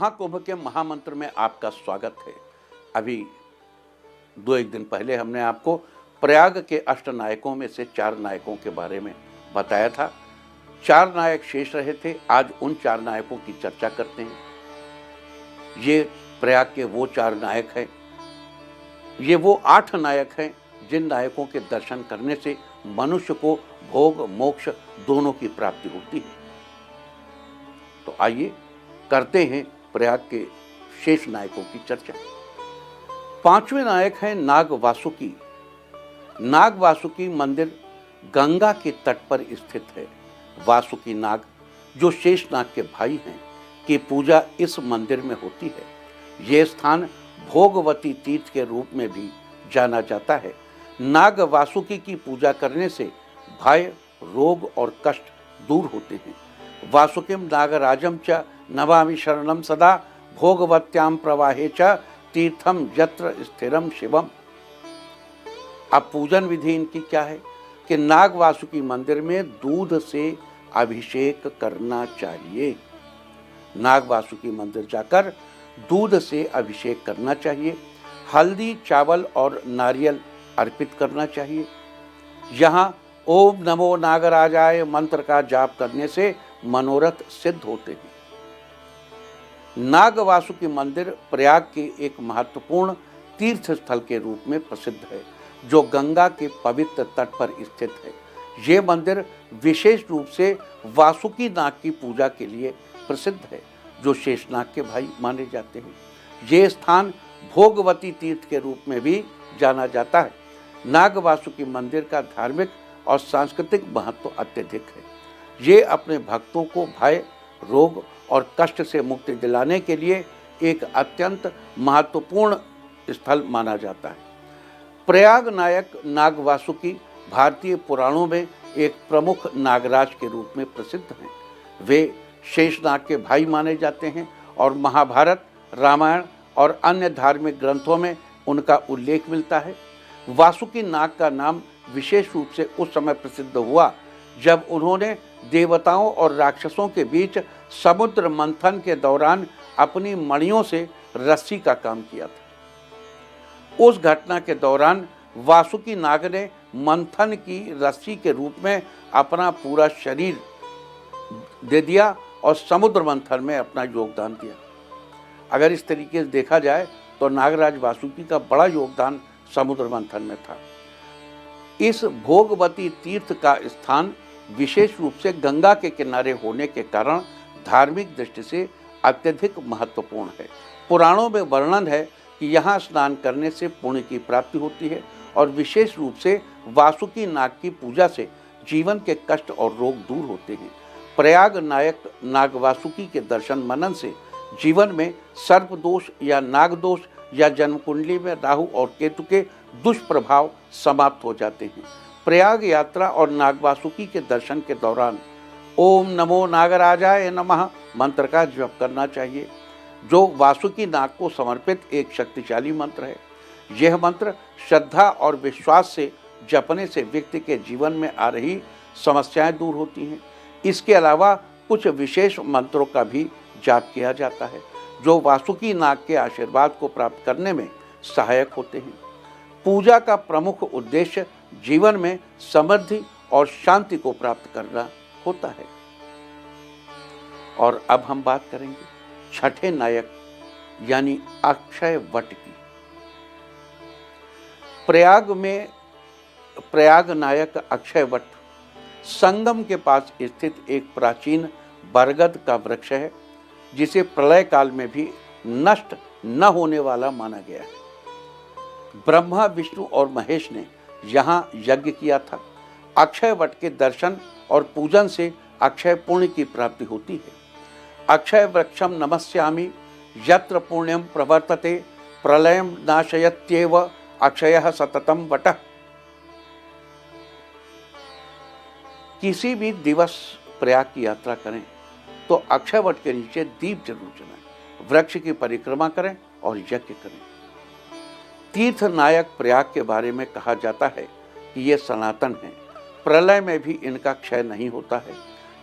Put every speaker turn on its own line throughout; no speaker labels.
महाकुंभ के महामंत्र में आपका स्वागत है। अभी 2-1 दिन पहले हमने आपको प्रयाग के अष्ट नायकों में से 4 नायकों के बारे में बताया था। 4 नायक शेष रहे थे। आज उन 4 नायकों की चर्चा करते हैं। ये प्रयाग के वो 4 नायक हैं। ये वो 8 नायक हैं जिन नायकों के दर्शन करने से मनुष्य को भोग मोक्ष दोनों की प्राप्ति होती है। तो आइए करते हैं प्रयाग के शेष नायकों की चर्चा। 5वें नायक हैं नाग वासुकी। नाग वासुकी मंदिर गंगा के तट पर स्थित है। वासुकी नाग, जो शेष नाग के भाई हैं, की पूजा इस मंदिर में होती है। यह स्थान भोगवती तीर्थ के रूप में भी जाना जाता है। नाग वासुकी की पूजा करने से भय, रोग और कष्ट दूर होते हैं। वासुकिम नागराजम च नमामि शरणम सदा भोगवत्याम प्रवाहे च तीर्थम यत्र स्थिरम शिवम। अब पूजन विधि इनकी क्या है कि नाग वासुकी मंदिर में दूध से अभिषेक करना चाहिए। नाग वासुकी मंदिर जाकर दूध से अभिषेक करना चाहिए। हल्दी, चावल और नारियल अर्पित करना चाहिए। यहाँ ओम नमो नागराजाय मंत्र का जाप करने से मनोरथ सिद्ध होते हैं। नाग वासुकी मंदिर प्रयाग के एक महत्वपूर्ण तीर्थ स्थल के रूप में प्रसिद्ध है, जो गंगा के पवित्र तट पर स्थित है। ये मंदिर विशेष रूप से वासुकी नाग की पूजा के लिए प्रसिद्ध है, जो शेषनाग के भाई माने जाते हैं। ये स्थान भोगवती तीर्थ के रूप में भी जाना जाता है। नाग वासुकी मंदिर का धार्मिक और सांस्कृतिक महत्व अत्यधिक है। ये अपने भक्तों को भय, रोग और कष्ट से मुक्ति दिलाने के लिए एक अत्यंत महत्वपूर्ण स्थल माना जाता है। प्रयाग नायक नाग वासुकी भारतीय पुराणों में एक प्रमुख नागराज के रूप में प्रसिद्ध हैं। वे शेषनाग के भाई माने जाते हैं और महाभारत, रामायण और अन्य धार्मिक ग्रंथों में उनका उल्लेख मिलता है। वासुकी नाग का नाम विशेष रूप से उस समय प्रसिद्ध हुआ जब उन्होंने देवताओं और राक्षसों के बीच समुद्र मंथन के दौरान अपनी मणियों से रस्सी का काम किया था। उस घटना के दौरान वासुकी नाग ने मंथन की रस्सी के रूप में अपना पूरा शरीर दे दिया और समुद्र मंथन में अपना योगदान दिया। अगर इस तरीके से देखा जाए तो नागराज वासुकी का बड़ा योगदान समुद्र मंथन में था। इस भोगवती तीर्थ का स्थान विशेष रूप से गंगा के किनारे होने के कारण धार्मिक दृष्टि से अत्यधिक महत्वपूर्ण है। पुराणों में वर्णन है कि यहाँ स्नान करने से पुण्य की प्राप्ति होती है और विशेष रूप से वासुकी नाग की पूजा से जीवन के कष्ट और रोग दूर होते हैं। प्रयाग नायक नाग वासुकी के दर्शन मनन से जीवन में सर्प दोष या नाग दोष या जन्म कुंडली में राहु और केतु के दुष्प्रभाव समाप्त हो जाते हैं। प्रयाग यात्रा और नाग वासुकी के दर्शन के दौरान ओम नमो नागराजाय नमः मंत्र का जप करना चाहिए, जो वासुकी नाग को समर्पित एक शक्तिशाली मंत्र है। यह मंत्र श्रद्धा और विश्वास से जपने से व्यक्ति के जीवन में आ रही समस्याएं दूर होती हैं। इसके अलावा कुछ विशेष मंत्रों का भी जाप किया जाता है, जो वासुकी नाग के आशीर्वाद को प्राप्त करने में सहायक होते हैं। पूजा का प्रमुख उद्देश्य जीवन में समृद्धि और शांति को प्राप्त करना होता है। और अब हम बात करेंगे छठे नायक यानी अक्षय वट की। प्रयाग नायक अक्षय वट संगम के पास स्थित एक प्राचीन बरगद का वृक्ष है, जिसे प्रलय काल में भी नष्ट न होने वाला माना गया है। ब्रह्मा, विष्णु और महेश ने यहाँ यज्ञ किया था। अक्षय वट के दर्शन और पूजन से अक्षय पुण्य की प्राप्ति होती है। अक्षय वृक्षम नमस्यामि यत्र पुण्यम प्रवर्तते प्रलयम नाशयत्येव अक्षयः सततम वटः। किसी भी दिवस प्रयाग की यात्रा करें तो अक्षय वट के नीचे दीप जरूर जलाएं, वृक्ष की परिक्रमा करें और यज्ञ करें। तीर्थ नायक प्रयाग के बारे में कहा जाता है कि ये सनातन हैं। प्रलय में भी इनका क्षय नहीं होता है।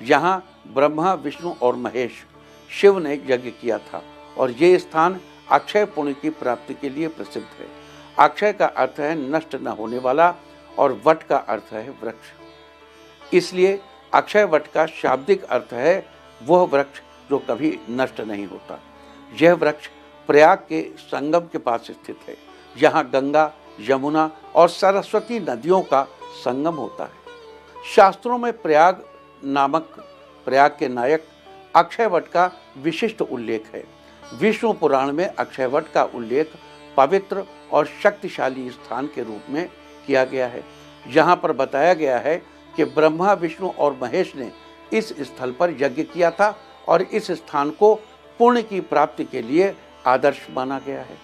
यहाँ ब्रह्मा, विष्णु और महेश शिव ने यज्ञ किया था और ये स्थान अक्षय पुण्य की प्राप्ति के लिए प्रसिद्ध है। अक्षय का अर्थ है नष्ट न होने वाला और वट का अर्थ है वृक्ष। इसलिए अक्षय वट का शाब्दिक अर्थ है वह वृक्ष जो कभी नष्ट नहीं होता। यह वृक्ष प्रयाग के संगम के पास स्थित है, यहाँ गंगा, यमुना और सरस्वती नदियों का संगम होता है। शास्त्रों में प्रयाग के नायक अक्षयवट का विशिष्ट उल्लेख है। विष्णु पुराण में अक्षयवट का उल्लेख पवित्र और शक्तिशाली स्थान के रूप में किया गया है। यहाँ पर बताया गया है कि ब्रह्मा, विष्णु और महेश ने इस स्थल पर यज्ञ किया था और इस स्थान को पुण्य की प्राप्ति के लिए आदर्श माना गया है।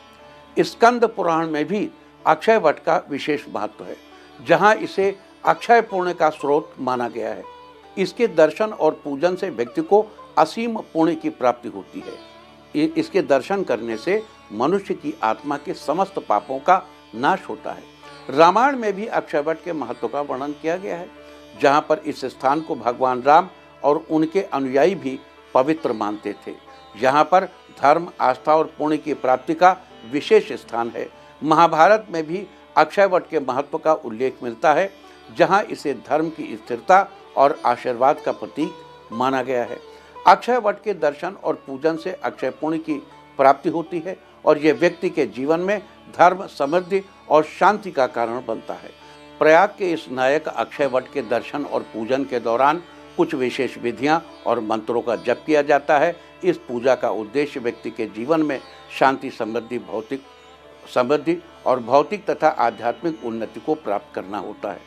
स्कंद पुराण में भी अक्षयवट का विशेष महत्व है, जहाँ इसे अक्षय पुण्य का स्रोत माना गया है। इसके दर्शन और पूजन से व्यक्ति को असीम पुण्य की प्राप्ति होती है। इसके दर्शन करने से मनुष्य की आत्मा के समस्त पापों का नाश होता है। रामायण में भी अक्षयवट के महत्व का वर्णन किया गया है, जहाँ पर इस स्थान को भगवान राम और उनके अनुयायी भी पवित्र मानते थे। यहाँ पर धर्म, आस्था और पुण्य की प्राप्ति का विशेष स्थान है। महाभारत में भी अक्षयवट के महत्व का उल्लेख मिलता है, जहाँ इसे धर्म की स्थिरता और आशीर्वाद का प्रतीक माना गया है। अक्षयवट के दर्शन और पूजन से अक्षय पुण्य की प्राप्ति होती है और यह व्यक्ति के जीवन में धर्म, समृद्धि और शांति का कारण बनता है। प्रयाग के इस नायक अक्षयवट के दर्शन और पूजन के दौरान कुछ विशेष विधियां और मंत्रों का जप किया जाता है। इस पूजा का उद्देश्य व्यक्ति के जीवन में शांति, समृद्धि और भौतिक तथा आध्यात्मिक उन्नति को प्राप्त करना होता है।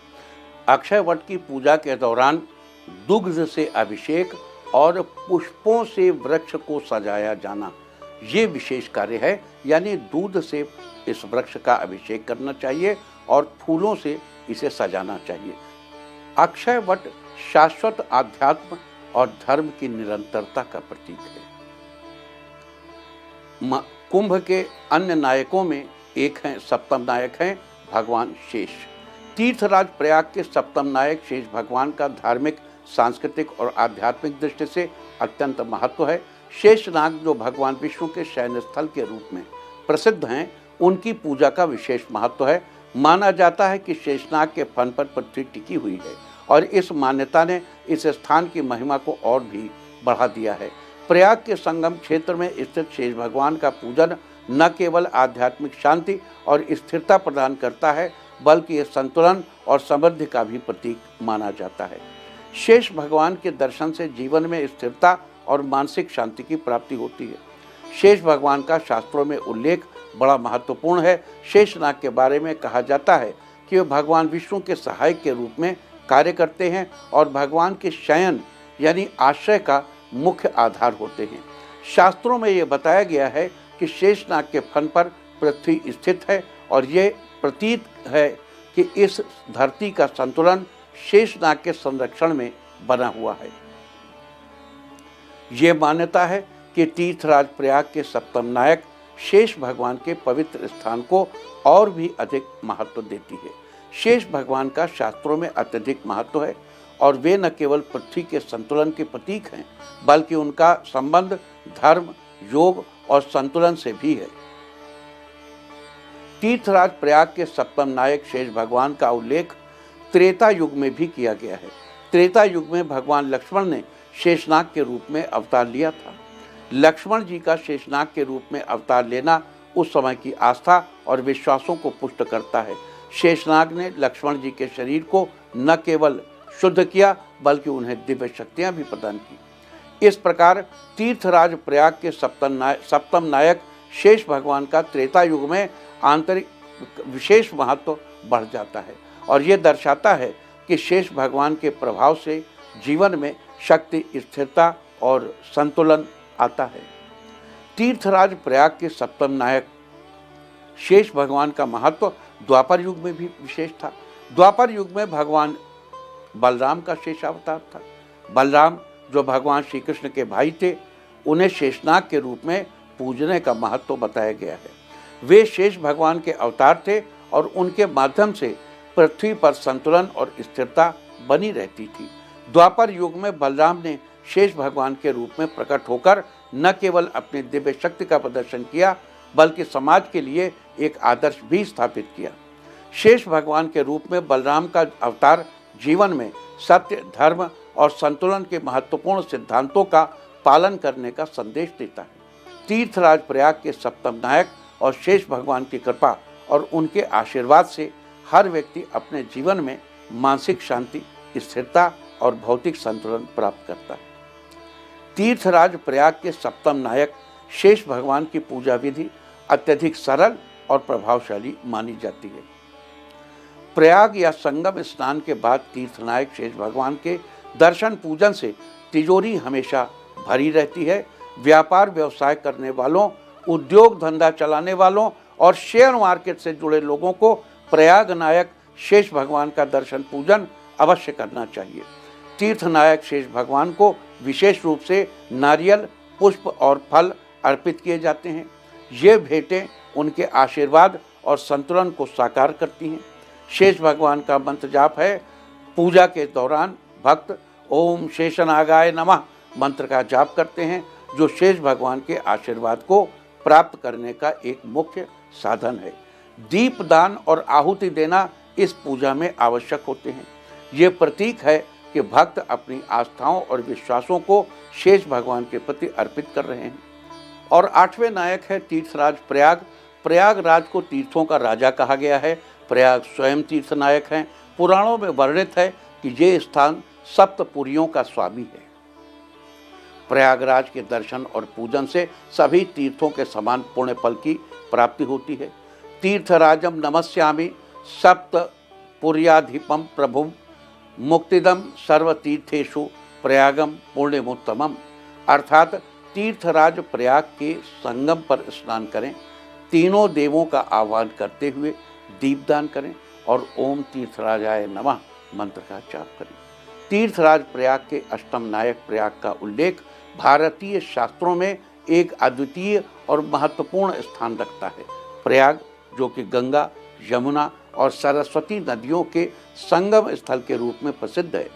अक्षयवट की पूजा के दौरान दुग्ध से अभिषेक और पुष्पों से वृक्ष को सजाया जाना ये विशेष कार्य है, यानी दूध से इस वृक्ष का अभिषेक करना चाहिए और फूलों से इसे सजाना चाहिए। अक्षयवट शाश्वत आध्यात्म और धर्म की निरंतरता का प्रतीक है। कुंभ के अन्य नायकों में एक हैं, सप्तम नायक हैं भगवान शेष। तीर्थराज प्रयाग के सप्तम नायक शेष भगवान का धार्मिक, सांस्कृतिक और आध्यात्मिक दृष्टि से अत्यंत महत्व है। शेषनाग जो भगवान विष्णु के शयन स्थल के रूप में प्रसिद्ध हैं, उनकी पूजा का विशेष महत्व है। माना जाता है कि शेषनाग के फन पर पृथ्वी टिकी हुई है और इस मान्यता ने इस स्थान की महिमा को और भी बढ़ा दिया है। प्रयाग के संगम क्षेत्र में स्थित शेष भगवान का पूजन न केवल आध्यात्मिक शांति और स्थिरता प्रदान करता है, बल्कि ये संतुलन और समृद्धि का भी प्रतीक माना जाता है। शेष भगवान के दर्शन से जीवन में स्थिरता और मानसिक शांति की प्राप्ति होती है। शेष भगवान का शास्त्रों में उल्लेख बड़ा महत्वपूर्ण है। शेषनाग के बारे में कहा जाता है कि वे भगवान विष्णु के सहायक के रूप में कार्य करते हैं और भगवान के शयन यानी आश्रय का मुख्य आधार होते हैं। शास्त्रों में ये बताया गया है कि शेषनाग के फन पर पृथ्वी स्थित है और ये प्रतीत है कि इस धरती का संतुलन शेषनाग के संरक्षण में बना हुआ है। ये मान्यता है कि तीर्थराज प्रयाग के सप्तम नायक शेष भगवान के पवित्र स्थान को और भी अधिक महत्व देती है। शेष भगवान का शास्त्रों में अत्यधिक महत्व है और वे न केवल पृथ्वी के संतुलन के प्रतीक हैं, बल्कि उनका संबंध धर्म, योग और संतुलन से भी है। तीर्थराज प्रयाग के सप्तम नायक शेष भगवान का उल्लेख त्रेता युग में भी किया गया है। त्रेता युग में भगवान लक्ष्मण ने शेषनाग के रूप में अवतार लिया था। लक्ष्मण जी का शेषनाग के रूप में अवतार लेना उस समय की आस्था और विश्वासों को पुष्ट करता है। शेषनाग ने लक्ष्मण जी के शरीर को न केवल शुद्ध किया, बल्कि उन्हें दिव्य शक्तियां भी प्रदान की। इस प्रकार तीर्थराज प्रयाग के सप्तम नायक शेष भगवान का त्रेता युग में आंतरिक विशेष महत्व बढ़ जाता है और ये दर्शाता है कि शेष भगवान के प्रभाव से जीवन में शक्ति, स्थिरता और संतुलन आता है। तीर्थराज प्रयाग के सप्तम नायक शेष भगवान का महत्व द्वापर युग में भी विशेष था। द्वापर युग में भगवान बलराम का शेष अवतार था। बलराम जो भगवान श्री कृष्ण के भाई थे, उन्हें शेषनाग के रूप में पूजने का महत्व बताया गया है। वे शेष भगवान के अवतार थे और उनके माध्यम से पृथ्वी पर संतुलन और स्थिरता बनी रहती थी। द्वापर युग में बलराम ने शेष भगवान के रूप में प्रकट होकर न केवल अपनी दिव्य शक्ति का प्रदर्शन किया बल्कि समाज के लिए एक आदर्श भी स्थापित किया। शेष भगवान के रूप में बलराम का अवतार जीवन में सत्य, धर्म और संतुलन के महत्वपूर्ण सिद्धांतों का पालन करने का संदेश देता है। तीर्थराज प्रयाग के सप्तम नायक और शेष भगवान की कृपा और उनके आशीर्वाद से हर व्यक्ति अपने जीवन में मानसिक शांति, स्थिरता और भौतिक संतुलन प्राप्त करता है। तीर्थराज प्रयाग के सप्तम नायक शेष भगवान की पूजा विधि अत्यधिक सरल और प्रभावशाली मानी जाती है। प्रयाग या संगम स्नान के बाद तीर्थनायक शेष भगवान के दर्शन पूजन से तिजोरी हमेशा भरी रहती है। व्यापार व्यवसाय करने वालों, उद्योग धंधा चलाने वालों और शेयर मार्केट से जुड़े लोगों को प्रयाग नायक शेष भगवान का दर्शन पूजन अवश्य करना चाहिए। तीर्थनायक शेष भगवान को विशेष रूप से नारियल, पुष्प और फल अर्पित किए जाते हैं। ये भेंटें उनके आशीर्वाद और संतुलन को साकार करती हैं। शेष भगवान का मंत्र जाप है। पूजा के दौरान भक्त ओम शेषनागाय नमः मंत्र का जाप करते हैं, जो शेष भगवान के आशीर्वाद को प्राप्त करने का एक मुख्य साधन है। दीपदान और आहुति देना इस पूजा में आवश्यक होते हैं। ये प्रतीक है कि भक्त अपनी आस्थाओं और विश्वासों को शेष भगवान के प्रति अर्पित कर रहे हैं। और आठवें नायक है तीर्थराज प्रयाग। प्रयागराज को तीर्थों का राजा कहा गया है। प्रयाग स्वयं तीर्थनायक हैं। पुराणों में वर्णित है कि ये स्थान सप्तपुरियों का स्वामी है। प्रयागराज के दर्शन और पूजन से सभी तीर्थों के समान पुण्य फल की प्राप्ति होती है। तीर्थराजम नमस्यामि सप्तपुर्याधिपम प्रभुम मुक्तिदम सर्वतीर्थेषु प्रयागम पुण्यमुत्तमम। अर्थात तीर्थराज प्रयाग के संगम पर स्नान करें, तीनों देवों का आह्वान करते हुए दीपदान करें और ओम तीर्थराजाय नमः मंत्र का जाप करें। तीर्थराज प्रयाग के अष्टम नायक प्रयाग का उल्लेख भारतीय शास्त्रों में एक अद्वितीय और महत्वपूर्ण स्थान रखता है। प्रयाग, जो कि गंगा, यमुना और सरस्वती नदियों के संगम स्थल के रूप में प्रसिद्ध है,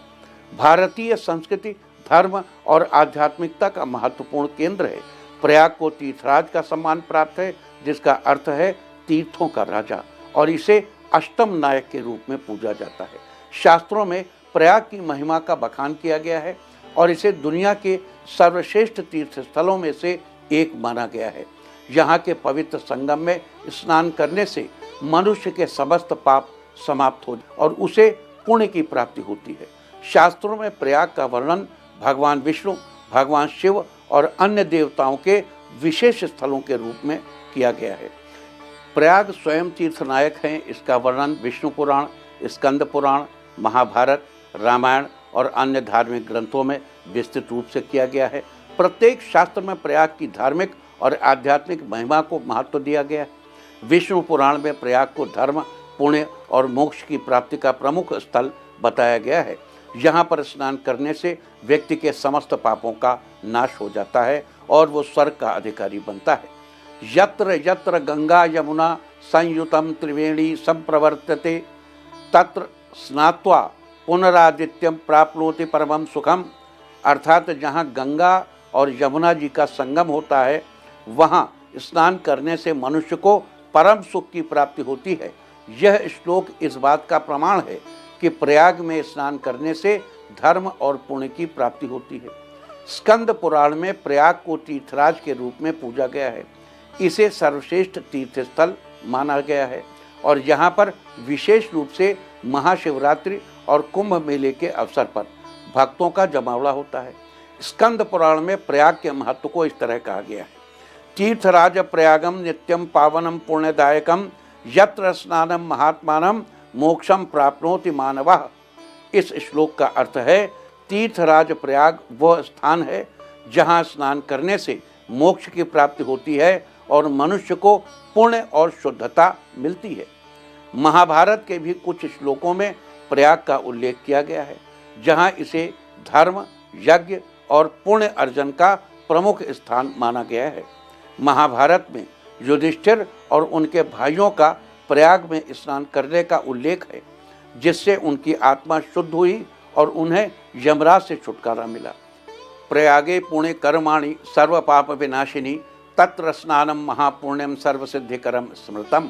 भारतीय संस्कृति, धर्म और आध्यात्मिकता का महत्वपूर्ण केंद्र है। प्रयाग को तीर्थराज का सम्मान प्राप्त है, जिसका अर्थ है तीर्थों का राजा, और इसे अष्टम नायक के रूप में पूजा जाता है। शास्त्रों में प्रयाग की महिमा का बखान किया गया है और इसे दुनिया के सर्वश्रेष्ठ तीर्थ स्थलों में से एक माना गया है। यहाँ के पवित्र संगम में स्नान करने से मनुष्य के समस्त पाप समाप्त हो और उसे पुण्य की प्राप्ति होती है। शास्त्रों में प्रयाग का वर्णन भगवान विष्णु, भगवान शिव और अन्य देवताओं के विशेष स्थलों के रूप में किया गया है। प्रयाग स्वयं तीर्थनायक हैं। इसका वर्णन विष्णु पुराण, स्कंद पुराण, महाभारत, रामायण और अन्य धार्मिक ग्रंथों में विस्तृत रूप से किया गया है। प्रत्येक शास्त्र में प्रयाग की धार्मिक और आध्यात्मिक महिमा को महत्व दिया गया है। विष्णु पुराण में प्रयाग को धर्म, पुण्य और मोक्ष की प्राप्ति का प्रमुख स्थल बताया गया है। यहाँ पर स्नान करने से व्यक्ति के समस्त पापों का नाश हो जाता है और वो स्वर्ग का अधिकारी बनता है। यत्र यत्र गंगा यमुना संयुतम त्रिवेणी संप्रवर्तते तत्र स्नात्वा पुनरादित्यम प्राप्नोति परमं सुखम। अर्थात जहाँ गंगा और यमुना जी का संगम होता है, वहाँ स्नान करने से मनुष्य को परम सुख की प्राप्ति होती है। यह श्लोक इस बात का प्रमाण है कि प्रयाग में स्नान करने से धर्म और पुण्य की प्राप्ति होती है। स्कंद पुराण में प्रयाग को तीर्थराज के रूप में पूजा गया है। इसे सर्वश्रेष्ठ तीर्थस्थल माना गया है और यहाँ पर विशेष रूप से महाशिवरात्रि और कुंभ मेले के अवसर पर भक्तों का जमावड़ा होता है। स्कंद पुराण में प्रयाग के महत्व को इस तरह कहा गया है। तीर्थराज प्रयागम नित्यम पावनम पुण्यदायकम यत्र स्नानम महात्मानम मोक्षम प्राप्नोति मानवः। इस श्लोक का अर्थ है तीर्थराज प्रयाग वह स्थान है जहाँ स्नान करने से मोक्ष की प्राप्ति होती है और मनुष्य को पुण्य और शुद्धता मिलती है। महाभारत के भी कुछ श्लोकों में प्रयाग का उल्लेख किया गया है, जहाँ इसे धर्म, यज्ञ और पुण्य अर्जन का प्रमुख स्थान माना गया है। महाभारत में युधिष्ठिर और उनके भाइयों का प्रयाग में स्नान करने का उल्लेख है, जिससे उनकी आत्मा शुद्ध हुई और उन्हें यमराज से छुटकारा मिला। प्रयागे पुण्य कर्माणि सर्व पाप विनाशिनी तत्र स्नानम महापुण्यम सर्व सिद्धिकरम स्मृतम।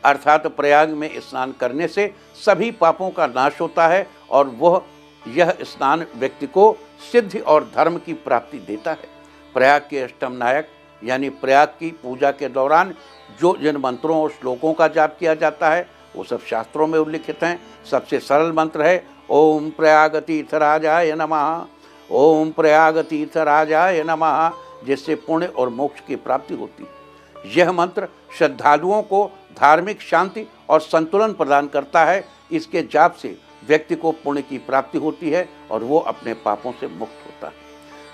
अर्थात प्रयाग में स्नान करने से सभी पापों का नाश होता है और यह स्नान व्यक्ति को सिद्धि और धर्म की प्राप्ति देता है। प्रयाग के अष्टम नायक यानी प्रयाग की पूजा के दौरान जिन मंत्रों और श्लोकों का जाप किया जाता है वो सब शास्त्रों में उल्लिखित हैं। सबसे सरल मंत्र है ओम प्रयाग तीर्थराजाय नमः, ओम प्रयाग तीर्थराजाय नमः, जिससे पुण्य और मोक्ष की प्राप्ति होती है। यह मंत्र श्रद्धालुओं को धार्मिक शांति और संतुलन प्रदान करता है। इसके जाप से व्यक्ति को पुण्य की प्राप्ति होती है और वो अपने पापों से मुक्त होता है।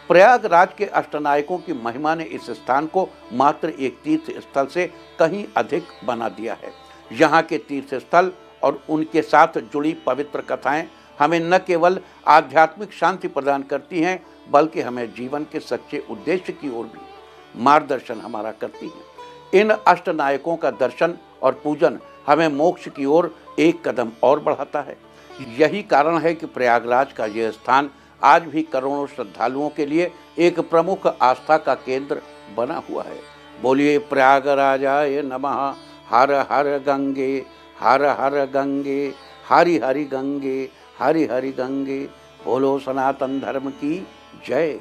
प्रयागराज के अष्टनायकों की महिमा ने इस स्थान को मात्र एक तीर्थ स्थल से कहीं अधिक बना दिया है। यहाँ के तीर्थ स्थल और उनके साथ जुड़ी पवित्र कथाएं हमें न केवल आध्यात्मिक शांति प्रदान करती हैं बल्कि हमें जीवन के सच्चे उद्देश्य की ओर भी मार्गदर्शन हमारा करती हैं। इन अष्टनायकों का दर्शन और पूजन हमें मोक्ष की ओर एक कदम और बढ़ाता है। यही कारण है कि प्रयागराज का यह स्थान आज भी करोड़ों श्रद्धालुओं के लिए एक प्रमुख आस्था का केंद्र बना हुआ है। बोलिए प्रयागराजाय नमः। हर हर गंगे, हर हर गंगे, हरि हरि गंगे, हरि हरि गंगे। बोलो सनातन धर्म की जय।